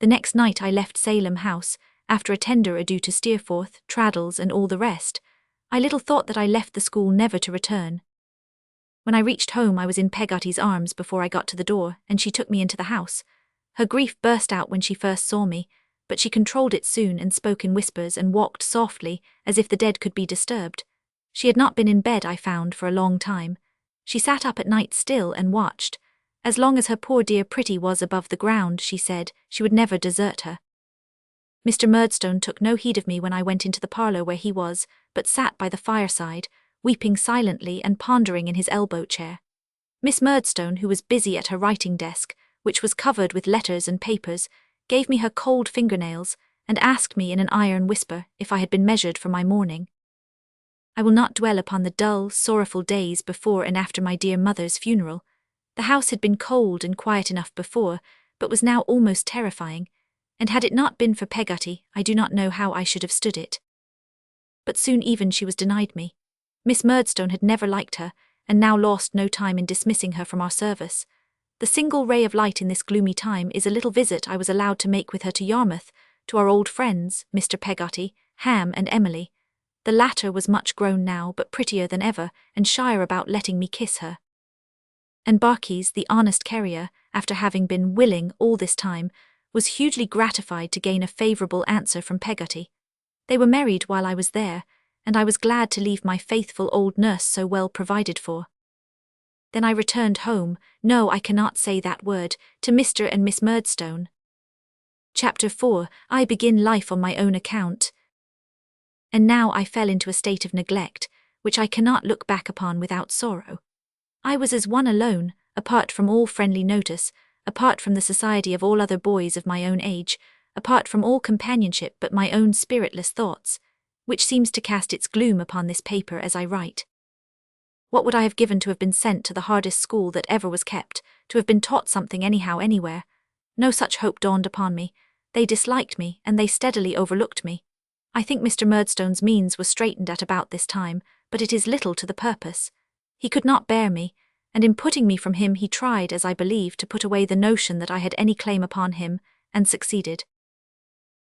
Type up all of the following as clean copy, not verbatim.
The next night I left Salem House, after a tender adieu to Steerforth, Traddles, and all the rest. I little thought that I left the school never to return. When I reached home I was in Peggotty's arms before I got to the door, and she took me into the house. Her grief burst out when she first saw me, but she controlled it soon and spoke in whispers and walked softly, as if the dead could be disturbed. She had not been in bed, I found, for a long time. She sat up at night still and watched. As long as her poor dear Pretty was above the ground, she said, she would never desert her. Mr. Murdstone took no heed of me when I went into the parlour where he was, but sat by the fireside, weeping silently and pondering in his elbow-chair. Miss Murdstone, who was busy at her writing-desk, which was covered with letters and papers, gave me her cold fingernails, and asked me in an iron whisper if I had been measured for my mourning. I will not dwell upon the dull, sorrowful days before and after my dear mother's funeral. The house had been cold and quiet enough before, but was now almost terrifying, and had it not been for Peggotty, I do not know how I should have stood it. But soon even she was denied me. Miss Murdstone had never liked her, and now lost no time in dismissing her from our service. The single ray of light in this gloomy time is a little visit I was allowed to make with her to Yarmouth, to our old friends, Mr. Peggotty, Ham, and Emily. The latter was much grown now, but prettier than ever, and shyer about letting me kiss her. And Barkis, the honest carrier, after having been willing all this time, was hugely gratified to gain a favourable answer from Peggotty. They were married while I was there, and I was glad to leave my faithful old nurse so well provided for. Then I returned home, no, I cannot say that word, to Mr. and Miss Murdstone. Chapter 4. I begin life on my own account. And now I fell into a state of neglect, which I cannot look back upon without sorrow. I was as one alone, apart from all friendly notice, apart from the society of all other boys of my own age, apart from all companionship but my own spiritless thoughts, which seems to cast its gloom upon this paper as I write. What would I have given to have been sent to the hardest school that ever was kept, to have been taught something anyhow anywhere? No such hope dawned upon me. They disliked me, and they steadily overlooked me. I think Mr. Murdstone's means were straitened at about this time, but it is little to the purpose. He could not bear me, and in putting me from him he tried, as I believe, to put away the notion that I had any claim upon him, and succeeded.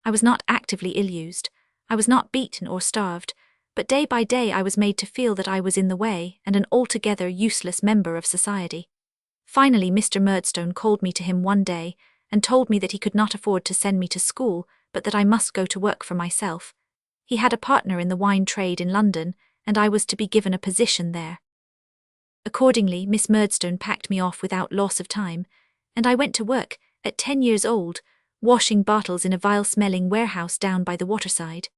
I was not actively ill-used. I was not beaten or starved, but day by day I was made to feel that I was in the way and an altogether useless member of society. Finally Mr. Murdstone called me to him one day and told me that he could not afford to send me to school, but that I must go to work for myself. He had a partner in the wine trade in London, and I was to be given a position there. Accordingly, Miss Murdstone packed me off without loss of time, and I went to work, at 10 years old, washing bottles in a vile-smelling warehouse down by the waterside.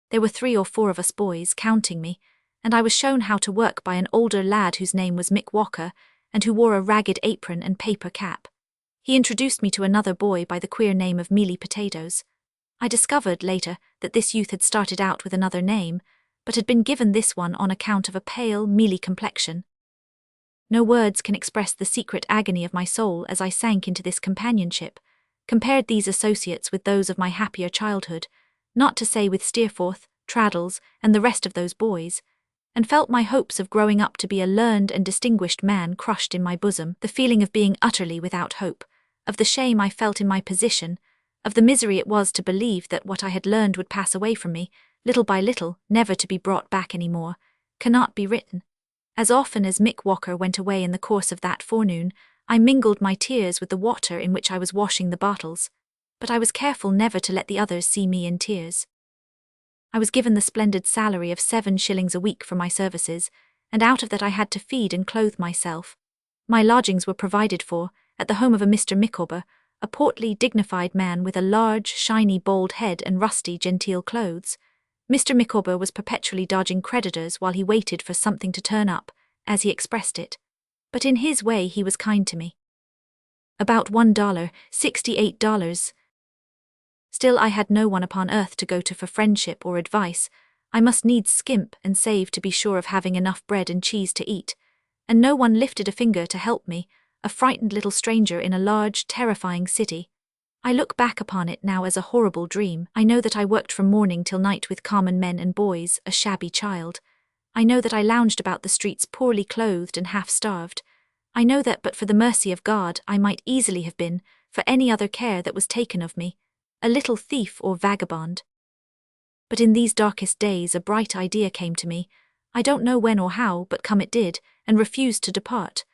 There were 3 or 4 of us boys, counting me, and I was shown how to work by an older lad whose name was Micawber, and who wore a ragged apron and paper cap. He introduced me to another boy by the queer name of Mealy Potatoes. I discovered, later, that this youth had started out with another name, but had been given this one on account of a pale, mealy complexion. No words can express the secret agony of my soul as I sank into this companionship, compared these associates with those of my happier childhood, not to say with Steerforth, Traddles, and the rest of those boys, and felt my hopes of growing up to be a learned and distinguished man crushed in my bosom, the feeling of being utterly without hope, of the shame I felt in my position, of the misery it was to believe that what I had learned would pass away from me, little by little, never to be brought back any more, cannot be written. As often as Micawber went away in the course of that forenoon, I mingled my tears with the water in which I was washing the bottles, but I was careful never to let the others see me in tears. I was given the splendid salary of 7 shillings a week for my services, and out of that I had to feed and clothe myself. My lodgings were provided for, at the home of a Mr. Micawber, a portly, dignified man with a large, shiny, bald head and rusty, genteel clothes. Mr. Micawber was perpetually dodging creditors while he waited for something to turn up, as he expressed it. But in his way he was kind to me. About $1, $68. Still I had no one upon earth to go to for friendship or advice. I must needs skimp and save to be sure of having enough bread and cheese to eat, and no one lifted a finger to help me, a frightened little stranger in a large, terrifying city. I look back upon it now as a horrible dream. I know that I worked from morning till night with common men and boys, a shabby child. I know that I lounged about the streets poorly clothed and half-starved. I know that but for the mercy of God I might easily have been, for any other care that was taken of me, a little thief or vagabond. But in these darkest days a bright idea came to me. I don't know when or how, but come it did, and refused to depart.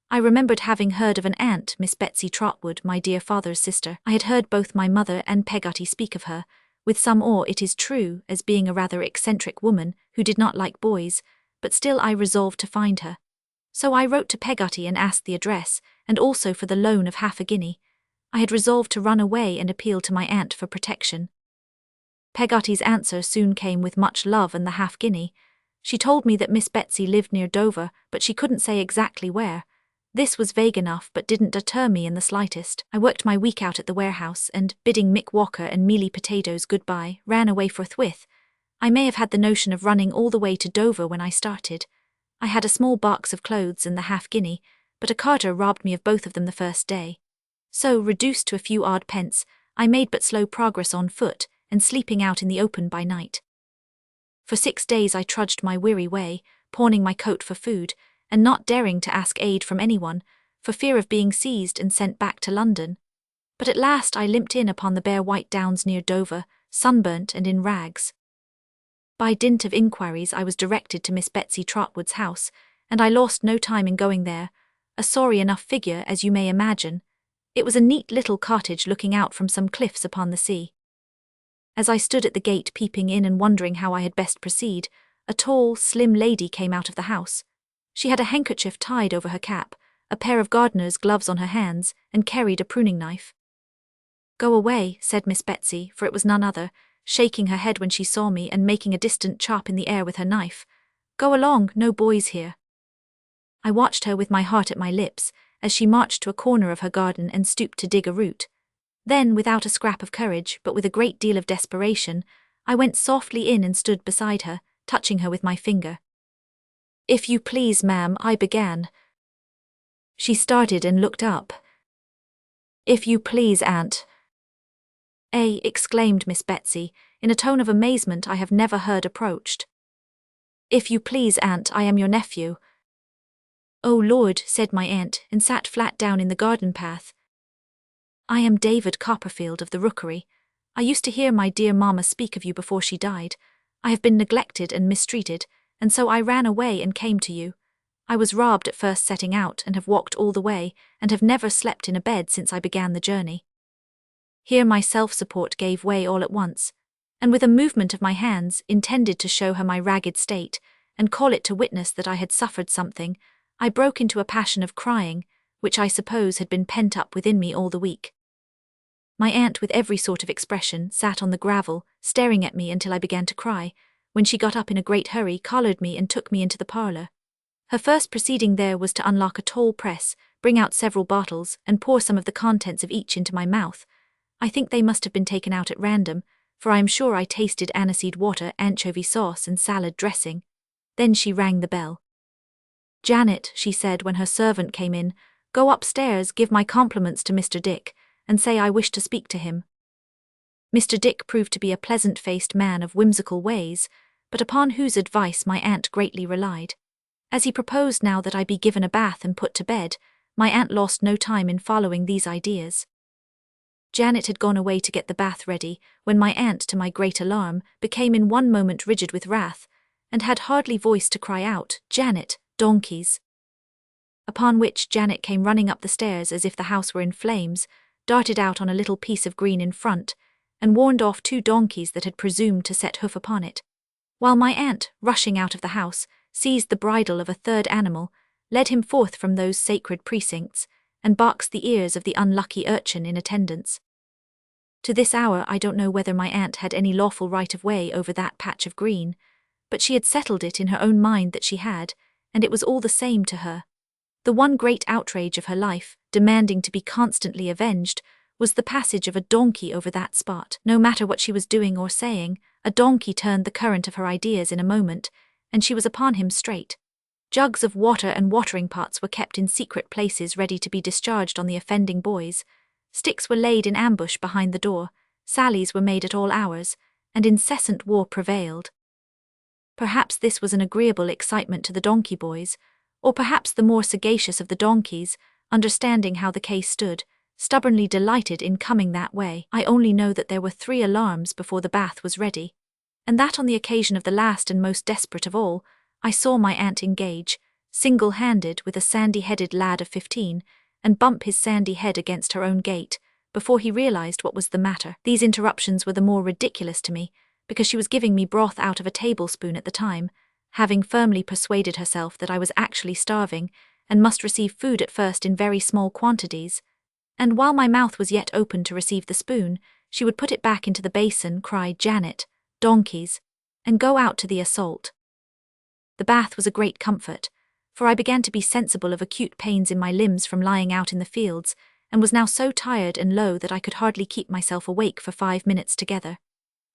I remembered having heard of an aunt, Miss Betsy Trotwood, my dear father's sister. I had heard both my mother and Peggotty speak of her, with some awe it is true, as being a rather eccentric woman who did not like boys, but still I resolved to find her. So I wrote to Peggotty and asked the address, and also for the loan of half a guinea. I had resolved to run away and appeal to my aunt for protection. Peggotty's answer soon came with much love and the half guinea. She told me that Miss Betsy lived near Dover, but she couldn't say exactly where. This was vague enough but didn't deter me in the slightest. I worked my week out at the warehouse and, bidding Mick Walker and Mealy Potatoes goodbye, ran away forthwith. I may have had the notion of running all the way to Dover when I started. I had a small box of clothes and the half guinea, but a carter robbed me of both of them the first day. So, reduced to a few odd pence, I made but slow progress on foot, and sleeping out in the open by night. For 6 days I trudged my weary way, pawning my coat for food, and not daring to ask aid from anyone, for fear of being seized and sent back to London. But at last I limped in upon the bare white downs near Dover, sunburnt and in rags. By dint of inquiries I was directed to Miss Betsy Trotwood's house, and I lost no time in going there, a sorry enough figure as you may imagine. It was a neat little cottage looking out from some cliffs upon the sea. As I stood at the gate peeping in and wondering how I had best proceed, a tall, slim lady came out of the house. She had a handkerchief tied over her cap, a pair of gardener's gloves on her hands, and carried a pruning knife. "Go away," said Miss Betsy, for it was none other, shaking her head when she saw me and making a distant chop in the air with her knife. "Go along, no boys here." I watched her with my heart at my lips, as she marched to a corner of her garden and stooped to dig a root. Then, without a scrap of courage, but with a great deal of desperation, I went softly in and stood beside her, touching her with my finger. "If you please, ma'am," I began. She started and looked up. "If you please, aunt." Exclaimed Miss Betsy, in a tone of amazement I have never heard approached. "If you please, aunt, I am your nephew." "Oh Lord," said my aunt, and sat flat down in the garden path. "I am David Copperfield of the Rookery. I used to hear my dear mamma speak of you before she died. I have been neglected and mistreated, and so I ran away and came to you. I was robbed at first setting out and have walked all the way, and have never slept in a bed since I began the journey." Here my self-support gave way all at once, and with a movement of my hands intended to show her my ragged state, and call it to witness that I had suffered something, I broke into a passion of crying, which I suppose had been pent up within me all the week. My aunt, with every sort of expression, sat on the gravel, staring at me until I began to cry, when she got up in a great hurry, collared me and took me into the parlour. Her first proceeding there was to unlock a tall press, bring out several bottles, and pour some of the contents of each into my mouth. I think they must have been taken out at random, for I am sure I tasted aniseed water, anchovy sauce, and salad dressing. Then she rang the bell. "Janet," she said when her servant came in, "go upstairs, give my compliments to Mr. Dick, and say I wish to speak to him." Mr. Dick proved to be a pleasant-faced man of whimsical ways, but upon whose advice my aunt greatly relied. As he proposed now that I be given a bath and put to bed, my aunt lost no time in following these ideas. Janet had gone away to get the bath ready, when my aunt, to my great alarm, became in one moment rigid with wrath, and had hardly voice to cry out, "Janet, donkeys!" Upon which Janet came running up the stairs as if the house were in flames, darted out on a little piece of green in front, and warned off 2 donkeys that had presumed to set hoof upon it, while my aunt, rushing out of the house, seized the bridle of a 3rd animal, led him forth from those sacred precincts, and boxed the ears of the unlucky urchin in attendance. To this hour I don't know whether my aunt had any lawful right of way over that patch of green, but she had settled it in her own mind that she had, and it was all the same to her. The one great outrage of her life, demanding to be constantly avenged, was the passage of a donkey over that spot. No matter what she was doing or saying, a donkey turned the current of her ideas in a moment, and she was upon him straight. Jugs of water and watering pots were kept in secret places ready to be discharged on the offending boys. Sticks were laid in ambush behind the door, sallies were made at all hours, and incessant war prevailed. Perhaps this was an agreeable excitement to the donkey boys, or perhaps the more sagacious of the donkeys, understanding how the case stood, stubbornly delighted in coming that way. I only know that there were 3 alarms before the bath was ready, and that on the occasion of the last and most desperate of all, I saw my aunt engage, single-handed, with a sandy-headed lad of 15, and bump his sandy head against her own gate, before he realized what was the matter. These interruptions were the more ridiculous to me, because she was giving me broth out of a tablespoon at the time, having firmly persuaded herself that I was actually starving, and must receive food at first in very small quantities, and while my mouth was yet open to receive the spoon, she would put it back into the basin, cry, "Janet, donkeys," and go out to the assault. The bath was a great comfort, for I began to be sensible of acute pains in my limbs from lying out in the fields, and was now so tired and low that I could hardly keep myself awake for 5 minutes together.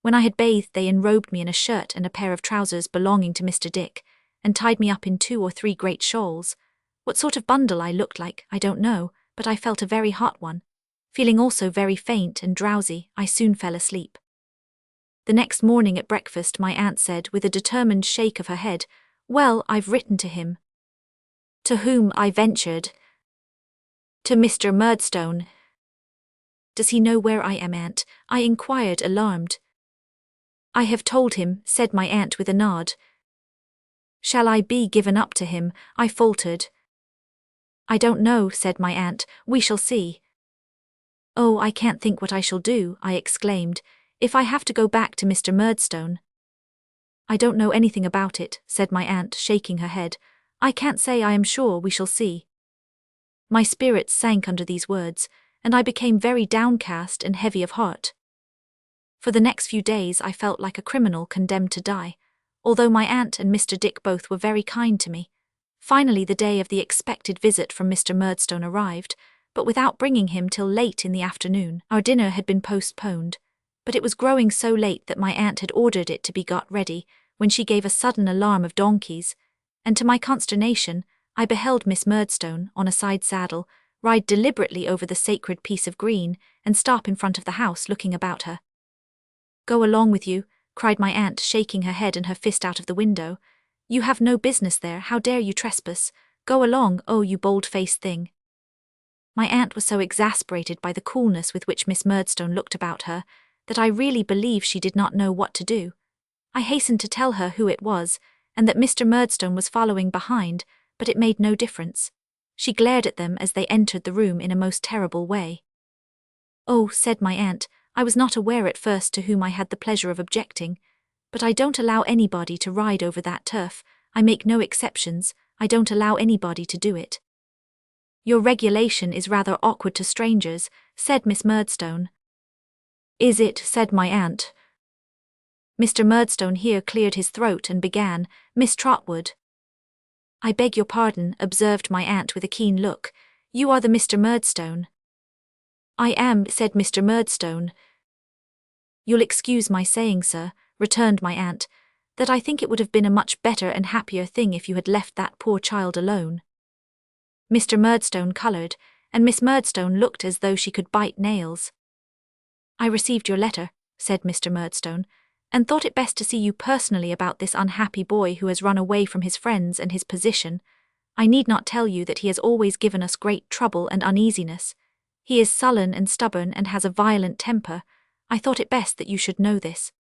When I had bathed, they enrobed me in a shirt and a pair of trousers belonging to Mr. Dick, and tied me up in 2 or 3 great shawls. What sort of bundle I looked like, I don't know, but I felt a very hot one. Feeling also very faint and drowsy, I soon fell asleep. The next morning at breakfast my aunt said, with a determined shake of her head, "Well, I've written to him." "To whom?" I ventured. "To Mr. Murdstone." "Does he know where I am, aunt?" I inquired, alarmed. "I have told him," said my aunt with a nod. "Shall I be given up to him?" I faltered. "I don't know," said my aunt. "We shall see." "Oh, I can't think what I shall do," I exclaimed, "if I have to go back to Mr. Murdstone." "I don't know anything about it," said my aunt, shaking her head. "I can't say, I am sure. We shall see." My spirits sank under these words, and I became very downcast and heavy of heart. For the next few days I felt like a criminal condemned to die, although my aunt and Mr. Dick both were very kind to me. Finally the day of the expected visit from Mr. Murdstone arrived, but without bringing him till late in the afternoon. Our dinner had been postponed, but it was growing so late that my aunt had ordered it to be got ready, when she gave a sudden alarm of donkeys, and to my consternation, I beheld Miss Murdstone, on a side saddle, ride deliberately over the sacred piece of green, and stop in front of the house, looking about her. "Go along with you," cried my aunt, shaking her head and her fist out of the window. "You have no business there. How dare you trespass? Go along, oh, you bold-faced thing." My aunt was so exasperated by the coolness with which Miss Murdstone looked about her, that I really believe she did not know what to do. I hastened to tell her who it was, and that Mr. Murdstone was following behind, but it made no difference. She glared at them as they entered the room in a most terrible way. "Oh," said my aunt, "I was not aware at first to whom I had the pleasure of objecting, but I don't allow anybody to ride over that turf. I make no exceptions. I don't allow anybody to do it." "Your regulation is rather awkward to strangers," said Miss Murdstone. "Is it?" said my aunt. Mr. Murdstone here cleared his throat and began, "Miss Trotwood." "I beg your pardon," observed my aunt with a keen look. "You are the Mr. Murdstone." "I am," said Mr. Murdstone. "You'll excuse my saying, sir," returned my aunt, "that I think it would have been a much better and happier thing if you had left that poor child alone." Mr. Murdstone coloured, and Miss Murdstone looked as though she could bite nails. "I received your letter," said Mr. Murdstone, "and thought it best to see you personally about this unhappy boy who has run away from his friends and his position. I need not tell you that he has always given us great trouble and uneasiness. He is sullen and stubborn and has a violent temper. I thought it best that you should know this.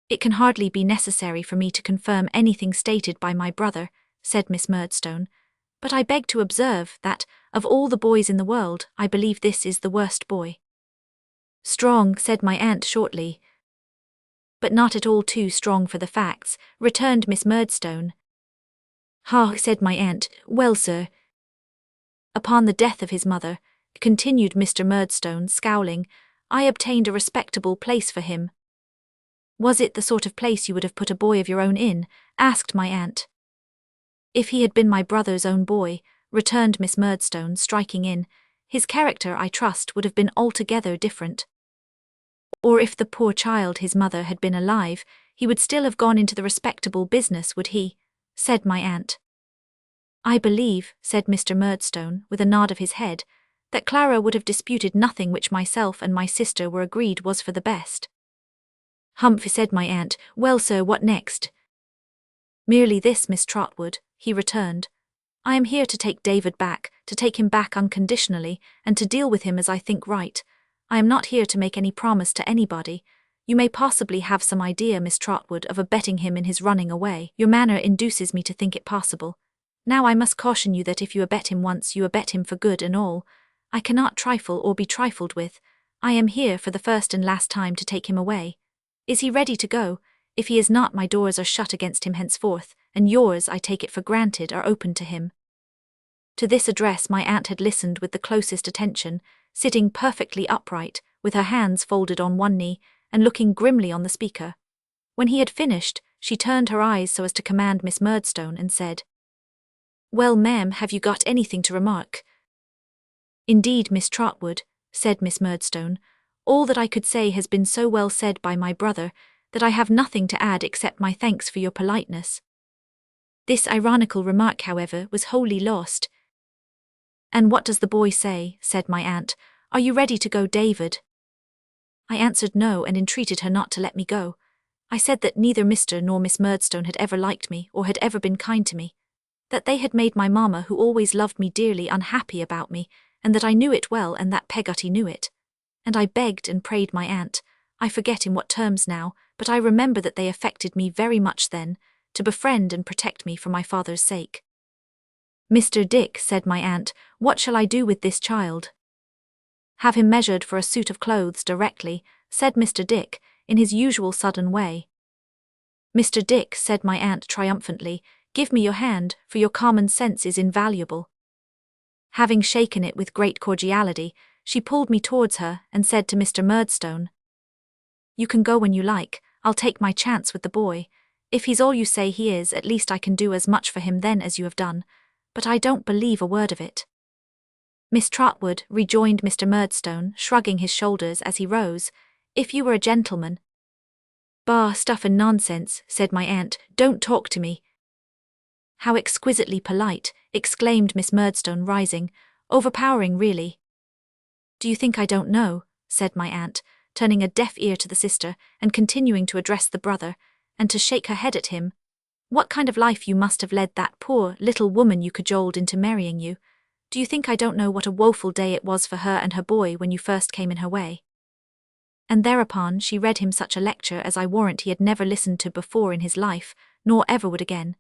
It can hardly be necessary for me to confirm anything stated by my brother," said Miss Murdstone, "but I beg to observe that, of all the boys in the world, I believe this is the worst boy." "Strong," said my aunt shortly. "But not at all too strong for the facts," returned Miss Murdstone. "Ha," said my aunt. "Well, sir." "Upon the death of his mother," continued Mr. Murdstone, scowling, "I obtained a respectable place for him." "Was it the sort of place you would have put a boy of your own in?" asked my aunt. "If he had been my brother's own boy," returned Miss Murdstone, striking in, "his character, I trust, would have been altogether different. Or if the poor child, his mother, had been alive, he would still have gone into the respectable business, would he?" said my aunt. "I believe," said Mr. Murdstone, with a nod of his head, "that Clara would have disputed nothing which myself and my sister were agreed was for the best." "Humph," said my aunt. "Well, sir, what next?" "Merely this, Miss Trotwood," he returned. "I am here to take David back to take him back unconditionally, and to deal with him as I think right. I am not here to make any promise to anybody. You may possibly have some idea, Miss Trotwood, of abetting him in his running away. Your manner induces me to think it possible. Now I must caution you that if you abet him once, you abet him for good and all. I cannot trifle or be trifled with. I am here for the first and last time to take him away. Is he ready to go? If he is not, my doors are shut against him henceforth, and yours, I take it for granted, are open to him." To this address my aunt had listened with the closest attention, sitting perfectly upright, with her hands folded on one knee, and looking grimly on the speaker. When he had finished, she turned her eyes so as to command Miss Murdstone, and said, "Well, ma'am, have you got anything to remark?" "Indeed, Miss Trotwood," said Miss Murdstone, "all that I could say has been so well said by my brother, that I have nothing to add except my thanks for your politeness." This ironical remark, however, was wholly lost. "And what does the boy say?" said my aunt. "Are you ready to go, David?" I answered no, and entreated her not to let me go. I said that neither Mr. nor Miss Murdstone had ever liked me, or had ever been kind to me. That they had made my mamma, who always loved me dearly, unhappy about me, and that I knew it well, and that Peggotty knew it. And I begged and prayed my aunt, I forget in what terms now, but I remember that they affected me very much then, to befriend and protect me for my father's sake. "Mr. Dick," said my aunt, "what shall I do with this child?" "Have him measured for a suit of clothes directly," said Mr. Dick, in his usual sudden way. "Mr. Dick," said my aunt triumphantly, "give me your hand, for your common sense is invaluable." Having shaken it with great cordiality, she pulled me towards her, and said to Mr. Murdstone, "You can go when you like. I'll take my chance with the boy. If he's all you say he is, at least I can do as much for him then as you have done. But I don't believe a word of it." "Miss Trotwood," rejoined Mr. Murdstone, shrugging his shoulders as he rose, "if you were a gentleman—" "Bah, stuff and nonsense," said my aunt, "don't talk to me." "How exquisitely polite," exclaimed Miss Murdstone, rising, "overpowering, really." "Do you think I don't know?" said my aunt, turning a deaf ear to the sister, and continuing to address the brother, and to shake her head at him. "What kind of life you must have led that poor little woman you cajoled into marrying you. Do you think I don't know what a woeful day it was for her and her boy when you first came in her way?" And thereupon she read him such a lecture as I warrant he had never listened to before in his life, nor ever would again.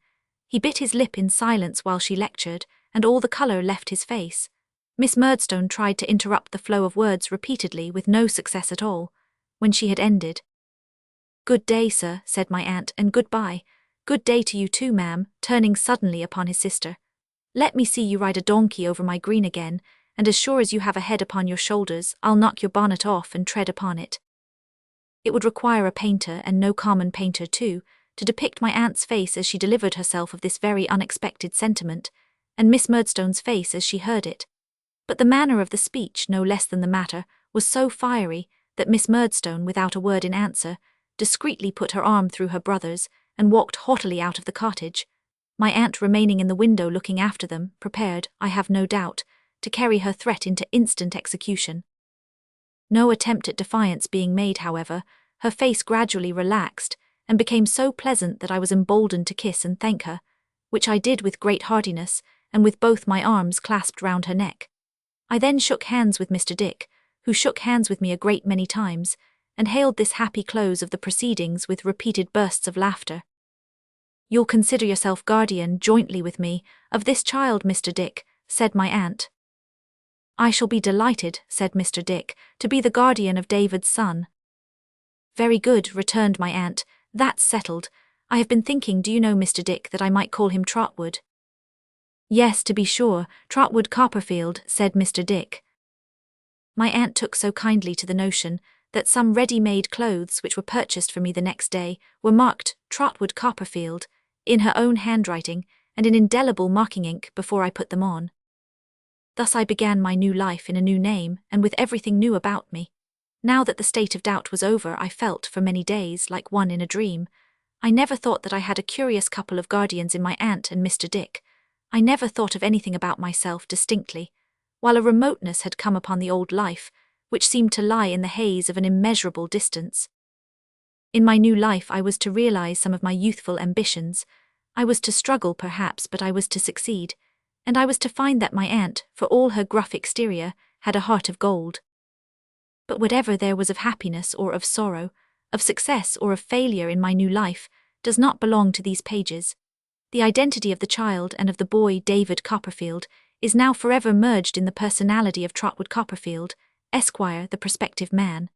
He bit his lip in silence while she lectured, and all the colour left his face. Miss Murdstone tried to interrupt the flow of words repeatedly, with no success at all. When she had ended, "Good day, sir," said my aunt, "and good-bye. Good day to you too, ma'am," turning suddenly upon his sister. "Let me see you ride a donkey over my green again, and as sure as you have a head upon your shoulders, I'll knock your bonnet off and tread upon it." It would require a painter, and no common painter too, to depict my aunt's face as she delivered herself of this very unexpected sentiment, and Miss Murdstone's face as she heard it. But the manner of the speech, no less than the matter, was so fiery, that Miss Murdstone, without a word in answer, discreetly put her arm through her brother's, and walked haughtily out of the cottage, my aunt remaining in the window looking after them, prepared, I have no doubt, to carry her threat into instant execution. No attempt at defiance being made, however, her face gradually relaxed, and became so pleasant that I was emboldened to kiss and thank her, which I did with great heartiness, and with both my arms clasped round her neck. I then shook hands with Mr. Dick, who shook hands with me a great many times, and hailed this happy close of the proceedings with repeated bursts of laughter. "You'll consider yourself guardian, jointly with me, of this child, Mr. Dick," said my aunt. "I shall be delighted," said Mr. Dick, "to be the guardian of David's son." "Very good," returned my aunt, "that's settled. I have been thinking, do you know, Mr. Dick, that I might call him Trotwood?" "Yes, to be sure, Trotwood Copperfield," said Mr. Dick. My aunt took so kindly to the notion, that some ready-made clothes which were purchased for me the next day were marked Trotwood Copperfield, in her own handwriting, and in indelible marking ink before I put them on. Thus I began my new life in a new name, and with everything new about me. Now that the state of doubt was over, I felt, for many days, like one in a dream. I never thought that I had a curious couple of guardians in my aunt and Mr. Dick. I never thought of anything about myself distinctly, while a remoteness had come upon the old life, which seemed to lie in the haze of an immeasurable distance. In my new life I was to realize some of my youthful ambitions. I was to struggle, perhaps, but I was to succeed. and I was to find that my aunt, for all her gruff exterior, had a heart of gold. But whatever there was of happiness or of sorrow, of success or of failure in my new life, does not belong to these pages. The identity of the child and of the boy David Copperfield is now forever merged in the personality of Trotwood Copperfield, Esquire, the prospective man.